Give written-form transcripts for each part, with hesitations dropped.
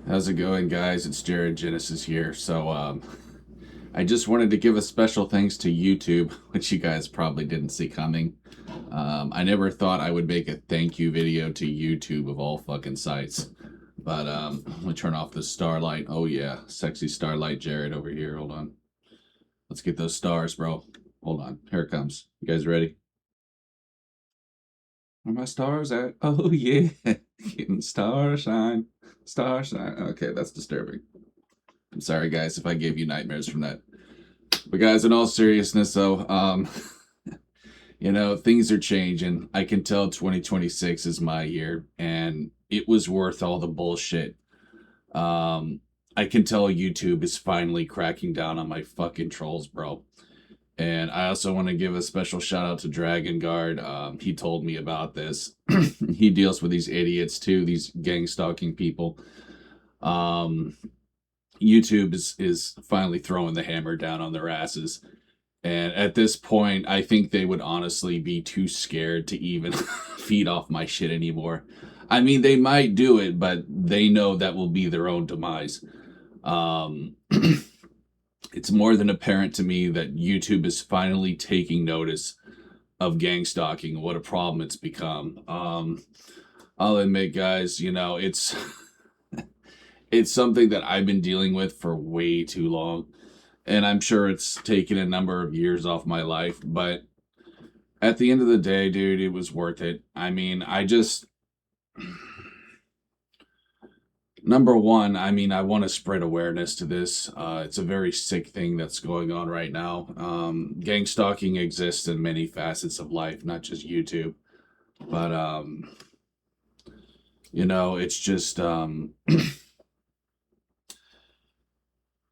How's it going, guys? It's Jared Genesis here. I just wanted to give a special thanks to YouTube, which you guys probably didn't see coming. I never thought I would make a thank you video to YouTube of all fucking sites. Let me turn off the starlight. Oh, yeah. Sexy starlight Jared over here. Hold on. Let's get those stars, bro. Hold on. Here it comes. You guys ready? Where my stars at? Oh, yeah. Getting starshine. Starshine. Okay, that's disturbing. I'm sorry, guys, if I gave you nightmares from that. But guys, in all seriousness, though, things are changing. I can tell 2026 is my year, and it was worth all the bullshit. Um, I can tell YouTube is finally cracking down on my fucking trolls, bro. And I also want to give a special shout out to Dragon Guard. He told me about this. He deals with these idiots too, these gang stalking people. Um, YouTube is finally throwing the hammer down on their asses. And at this point, I think they would honestly be too scared to even feed off my shit anymore. I mean, they might do it, but they know that will be their own demise. Um, it's more than apparent to me that YouTube is finally taking notice of gang stalking, what a problem it's become. I'll admit, guys, it's something that I've been dealing with for way too long, and I'm sure it's taken a number of years off my life, but at the end of the day, dude, it was worth it. I mean, number one, I want to spread awareness to this. It's a very sick thing that's going on right now. Gang stalking exists in many facets of life, not just YouTube, but it's just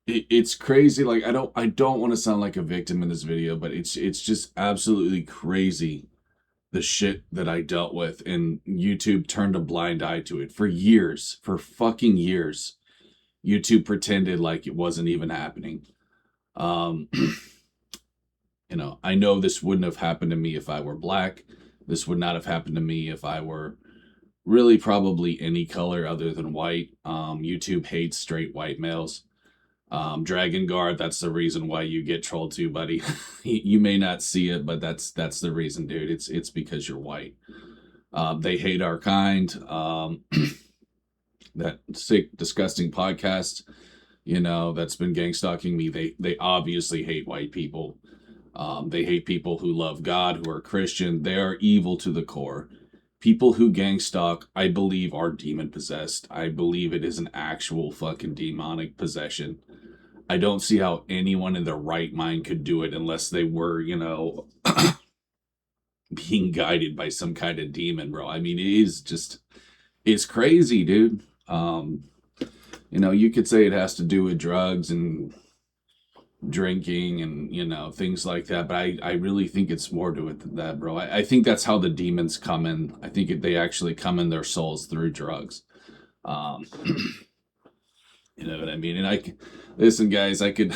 it's crazy. Like I don't want to sound like a victim in this video, but it's just absolutely crazy the shit that I dealt with, and YouTube turned a blind eye to it for years, for fucking years. YouTube pretended like it wasn't even happening. Um, I know this wouldn't have happened to me if I were black. This would not have happened to me if I were really probably any color other than white. YouTube hates straight white males. Dragon Guard, that's the reason why you get trolled too, buddy. You may not see it, but that's the reason, dude. It's because you're white. They hate our kind. That sick, disgusting podcast, that's been gang stalking me. They obviously hate white people. They hate people who love God, who are Christian. They are evil to the core. People who gang stalk, I believe, are demon possessed. I believe it is an actual fucking demonic possession. I don't see how anyone in their right mind could do it unless they were, being guided by some kind of demon, bro. I mean, it's crazy, dude. You could say it has to do with drugs and drinking and, things like that, but I really think it's more to it than that, bro. I think that's how the demons come in. I think they actually come in their souls through drugs. Um, you know what I mean? Listen, guys, I could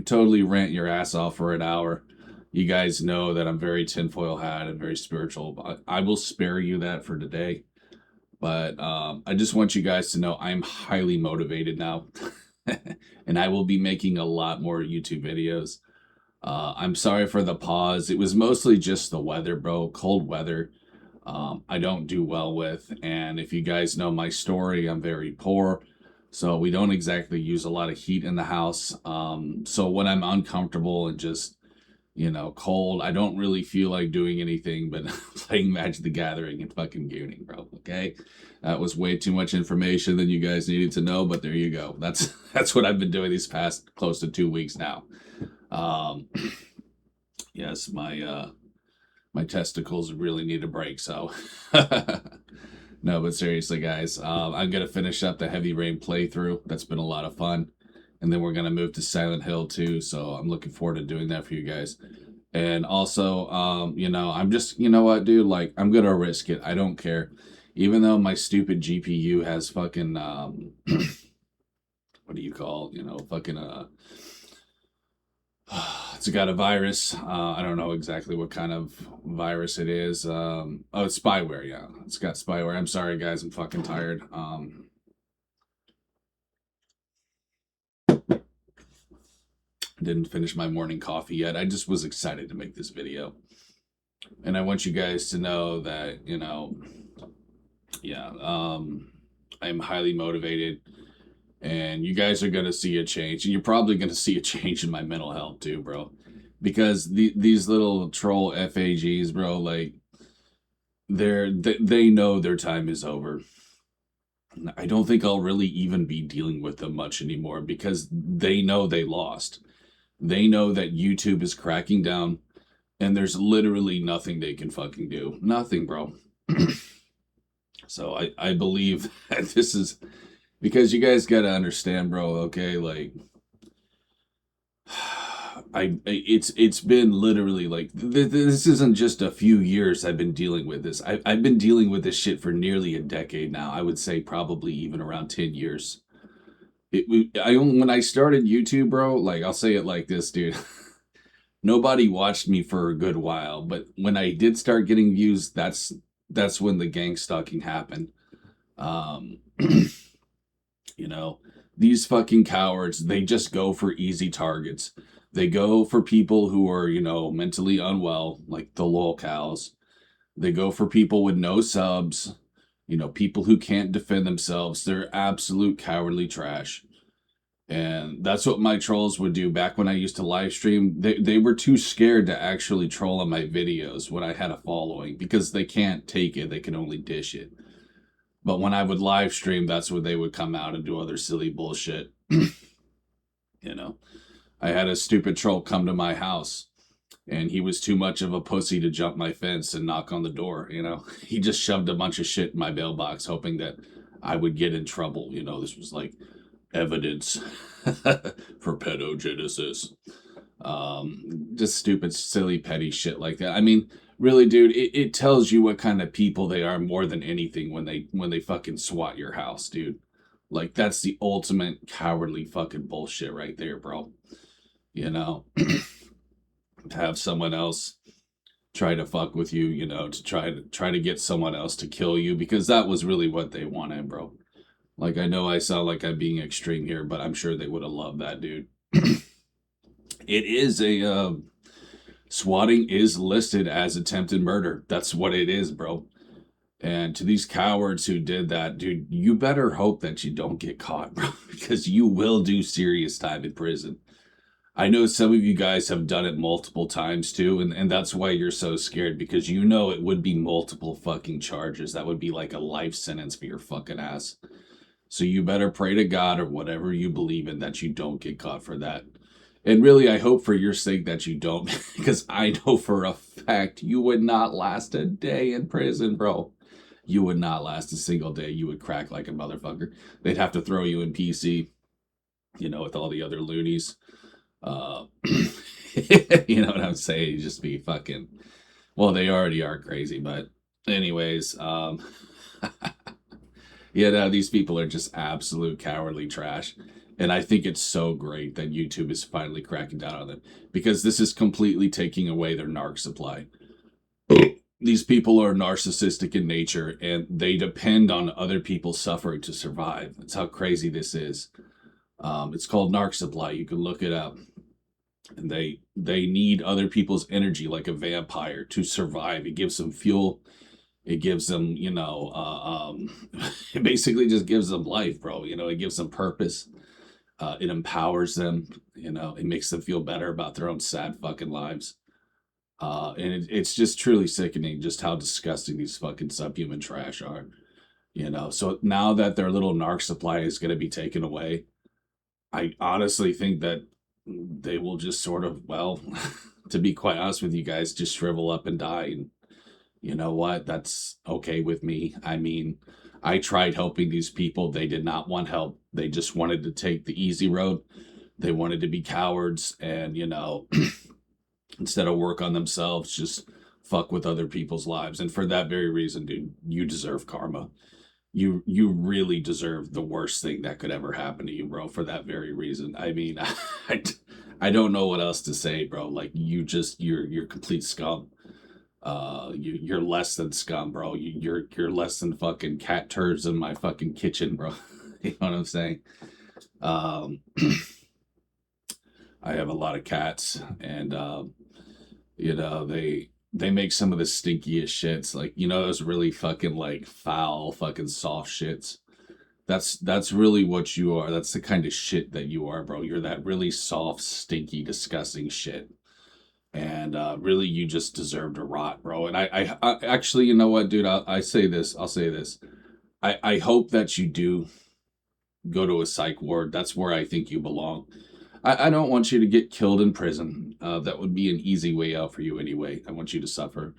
totally rant your ass off for an hour. You guys know that I'm very tinfoil hat and very spiritual. But I will spare you that for today. But I just want you guys to know I'm highly motivated now. And I will be making a lot more YouTube videos. I'm sorry for the pause. It was mostly just the weather, bro. Cold weather. I don't do well with. And if you guys know my story, I'm very poor. So we don't exactly use a lot of heat in the house. So when I'm uncomfortable and just, cold, I don't really feel like doing anything but playing Magic the Gathering and fucking gooning, bro. Okay. That was way too much information than you guys needed to know, but there you go. That's what I've been doing these past close to 2 weeks now. Um, yes, my testicles really need a break, so no, but seriously, guys, I'm gonna finish up the Heavy Rain playthrough. That's been a lot of fun, and then we're gonna move to Silent Hill too. So I'm looking forward to doing that for you guys. And also, I'm just, you know what, dude, like I'm gonna risk it. I don't care, even though my stupid GPU has fucking what do you call, fucking it's got a virus. I don't know exactly what kind of virus it is. Oh, it's spyware. Yeah, it's got spyware. I'm sorry, guys. I'm fucking tired. Didn't finish my morning coffee yet. I just was excited to make this video. And I want you guys to know that, yeah, I'm highly motivated, and you guys are going to see a change. And you're probably going to see a change in my mental health too, bro. Because these little troll FAGs, bro, like, they know their time is over. I don't think I'll really even be dealing with them much anymore because they know they lost. They know that YouTube is cracking down, and there's literally nothing they can fucking do. Nothing, bro. So I believe that this is because you guys got to understand, bro, okay? Like, it's been literally like this isn't just a few years I've been dealing with this. I've been dealing with this shit for nearly a decade now. I would say probably even around 10 years. When I started YouTube, bro, like, I'll say it like this, dude. Nobody watched me for a good while, but when I did start getting views, that's when the gang stalking happened. Um, you know, these fucking cowards, they just go for easy targets. They go for people who are, mentally unwell, like the lol cows. They go for people with no subs, people who can't defend themselves. They're absolute cowardly trash. And that's what my trolls would do back when I used to live stream. They were too scared to actually troll on my videos when I had a following because they can't take it. They can only dish it. But when I would live stream, that's when they would come out and do other silly bullshit. you know, I had a stupid troll come to my house, and he was too much of a pussy to jump my fence and knock on the door. He just shoved a bunch of shit in my mailbox, hoping that I would get in trouble. This was like evidence for pedogenesis. Just stupid, silly, petty shit like that. I mean, really, dude, it tells you what kind of people they are more than anything when they fucking swat your house, dude. Like, that's the ultimate cowardly fucking bullshit right there, bro. You know, have someone else try to fuck with you, to try to get someone else to kill you because that was really what they wanted, bro. Like, I know I sound like I'm being extreme here, but I'm sure they would have loved that, dude. It is swatting is listed as attempted murder. That's what it is, bro. And to these cowards who did that, dude, you better hope that you don't get caught, bro, because you will do serious time in prison. I know some of you guys have done it multiple times too, and that's why you're so scared because it would be multiple fucking charges. That would be like a life sentence for your fucking ass. So you better pray to God or whatever you believe in that you don't get caught for that. And really, I hope for your sake that you don't, because I know for a fact you would not last a day in prison, bro. You would not last a single day. You would crack like a motherfucker. They'd have to throw you in PC, with all the other loonies. Uh, you know what I'm saying? You just be fucking. Well, they already are crazy, but anyways, yeah, no, these people are just absolute cowardly trash. And I think it's so great that YouTube is finally cracking down on them because this is completely taking away their narc supply. These people are narcissistic in nature and they depend on other people's suffering to survive. That's how crazy this is. It's called narc supply. You can look it up. And they need other people's energy like a vampire to survive. It gives them fuel. It gives them, it basically just gives them life, bro. It gives them purpose. It empowers them. It makes them feel better about their own sad fucking lives. And it's just truly sickening just how disgusting these fucking subhuman trash are. So now that their little narc supply is going to be taken away, I honestly think that they will just sort of, well, to be quite honest with you guys, just shrivel up and die. And you know what? That's okay with me. I mean, I tried helping these people. They did not want help. They just wanted to take the easy road. They wanted to be cowards and, instead of work on themselves, just fuck with other people's lives. And for that very reason, dude, you deserve karma. You really deserve the worst thing that could ever happen to you, bro, for that very reason. I mean, I don't know what else to say, bro. Like, you're complete scum. You're less than scum, bro. You're less than fucking cat turds in my fucking kitchen, bro. You know what I'm saying? Um I have a lot of cats, and they make some of the stinkiest shits. Like, those really fucking like foul, fucking soft shits. That's really what you are. That's the kind of shit that you are, bro. You're that really soft, stinky, disgusting shit. And really, you just deserve to rot, bro. And I actually, you know what, dude? I say this. I'll say this. I hope that you do go to a psych ward. That's where I think you belong. I don't want you to get killed in prison. That would be an easy way out for you anyway. I want you to suffer.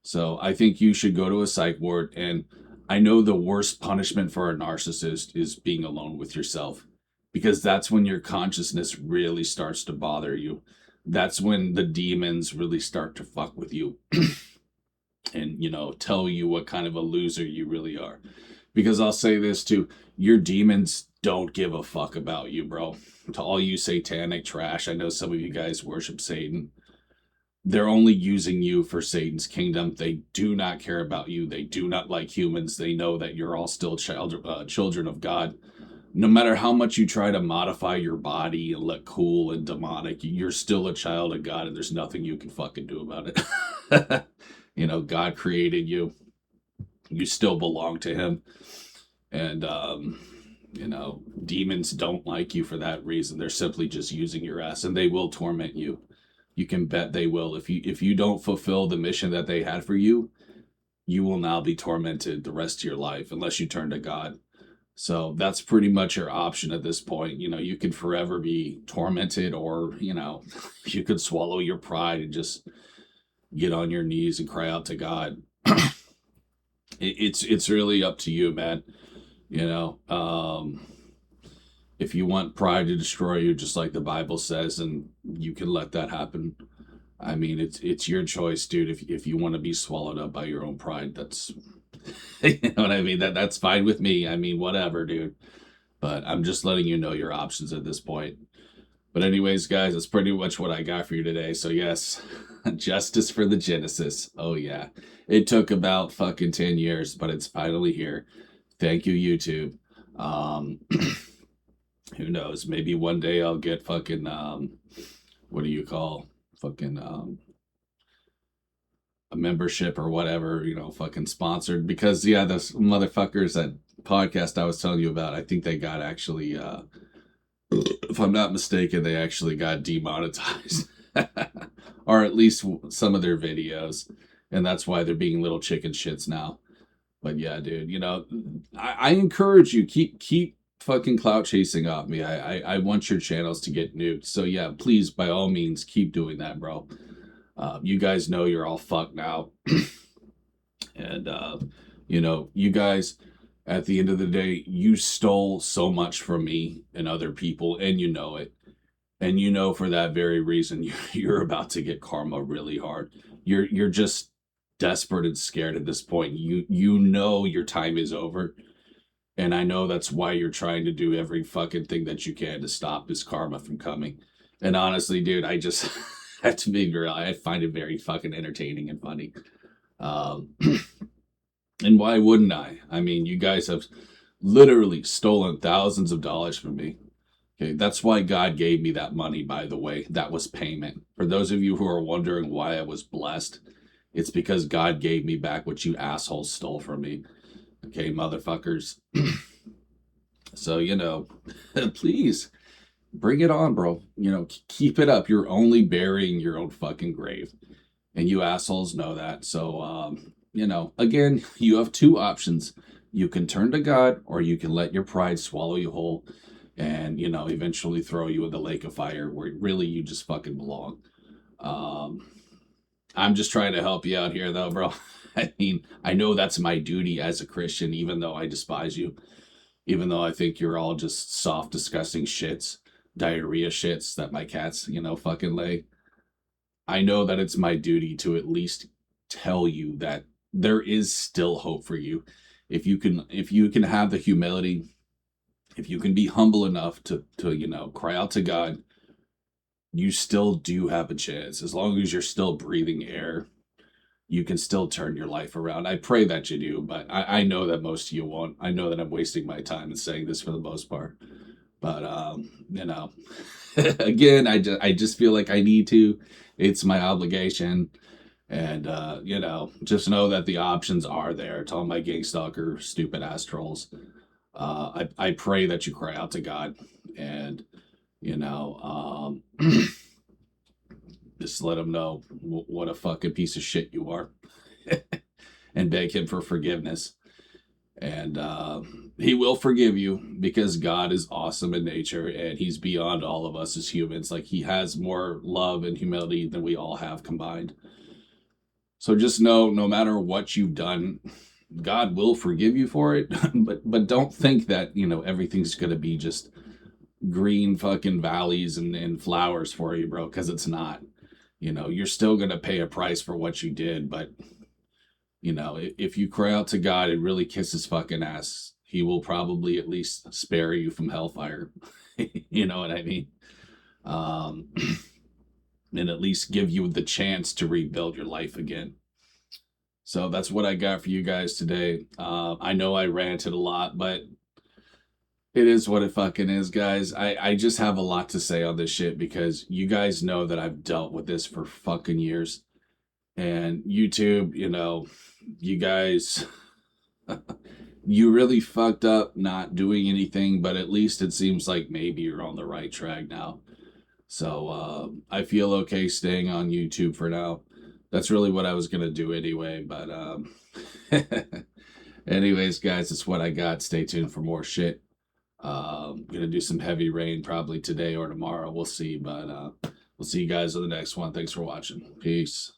So I think you should go to a psych ward. And I know the worst punishment for a narcissist is being alone with yourself, because that's when your consciousness really starts to bother you. That's when the demons really start to fuck with you and, tell you what kind of a loser you really are. Because I'll say this too, your demons don't give a fuck about you, bro. To all you satanic trash, I know some of you guys worship Satan. They're only using you for Satan's kingdom. They do not care about you. They do not like humans. They know that you're all still children of God. No matter how much you try to modify your body and look cool and demonic, you're still a child of God, and there's nothing you can fucking do about it. God created you. You still belong to him. And, demons don't like you for that reason. They're simply just using your ass, and they will torment you. You can bet they will. If you don't fulfill the mission that they had for you, you will now be tormented the rest of your life unless you turn to God. So that's pretty much your option at this point. You can forever be tormented, or, you could swallow your pride and just get on your knees and cry out to God. It's really up to you, man. You know, if you want pride to destroy you, just like the Bible says, and you can let that happen. I mean, it's your choice, dude. If you want to be swallowed up by your own pride, that's you know what I mean. That's fine with me. I mean, whatever, dude. But I'm just letting you know your options at this point. But anyways, guys, that's pretty much what I got for you today. So yes, justice for the Genesis. Oh yeah, it took about fucking 10 years, but it's finally here. Thank you, YouTube. Um, who knows? Maybe one day I'll get fucking what do you call fucking a membership or whatever, fucking sponsored, because yeah, those motherfuckers, that podcast I was telling you about, I think they got actually if I'm not mistaken, they actually got demonetized. Or at least some of their videos, and that's why they're being little chicken shits now. But yeah, dude, I encourage you, keep fucking clout chasing off me. I want your channels to get nuked. So yeah, please, by all means, keep doing that, bro. You guys know you're all fucked now. And you guys, at the end of the day, you stole so much from me and other people, and you know it. And for that very reason, you're about to get karma really hard. You're just desperate and scared at this point. You know your time is over. And I know that's why you're trying to do every fucking thing that you can to stop this karma from coming. And honestly, dude, I just have to be real. I find it very fucking entertaining and funny. Um, and why wouldn't I? I mean, you guys have literally stolen thousands of dollars from me. Okay, that's why God gave me that money, by the way. That was payment. For those of you who are wondering why I was blessed, it's because God gave me back what you assholes stole from me. Okay, motherfuckers. So, please bring it on, bro. Keep it up. You're only burying your own fucking grave. And you assholes know that. So, again, you have two options. You can turn to God, or you can let your pride swallow you whole and, eventually throw you in the lake of fire where really you just fucking belong. I'm just trying to help you out here, though, bro. I mean, I know that's my duty as a Christian, even though I despise you, even though I think you're all just soft, disgusting shits, diarrhea shits that my cats, fucking lay. I know that it's my duty to at least tell you that there is still hope for you. If you can have the humility, if you can be humble enough to cry out to God, you still do have a chance. As long as you're still breathing air, you can still turn your life around. I pray that you do, but I know that most of you won't. I know that I'm wasting my time in saying this for the most part. But again, I just feel like I need to. It's my obligation. And just know that the options are there to all my gang stalker stupid ass trolls. I pray that you cry out to God, and you know, just let him know what a fucking piece of shit you are, and beg him for forgiveness. And he will forgive you because God is awesome in nature, and he's beyond all of us as humans. Like, he has more love and humility than we all have combined. So just know, no matter what you've done, God will forgive you for it. But don't think that everything's gonna be just green fucking valleys and flowers for you, bro, because it's not. You're still gonna pay a price for what you did, but if you cry out to God and really kiss his fucking ass, he will probably at least spare you from hellfire. You know what I mean? Um, and at least give you the chance to rebuild your life again. So that's what I got for you guys today. I know I ranted a lot, but it is what it fucking is, guys. I just have a lot to say on this shit because you guys know that I've dealt with this for fucking years. And YouTube, you guys, you really fucked up not doing anything, but at least it seems like maybe you're on the right track now. So I feel okay staying on YouTube for now. That's really what I was gonna do anyway. But anyways, guys, that's what I got. Stay tuned for more shit. Gonna do some heavy rain probably today or tomorrow. We'll see. But we'll see you guys on the next one. Thanks for watching. Peace.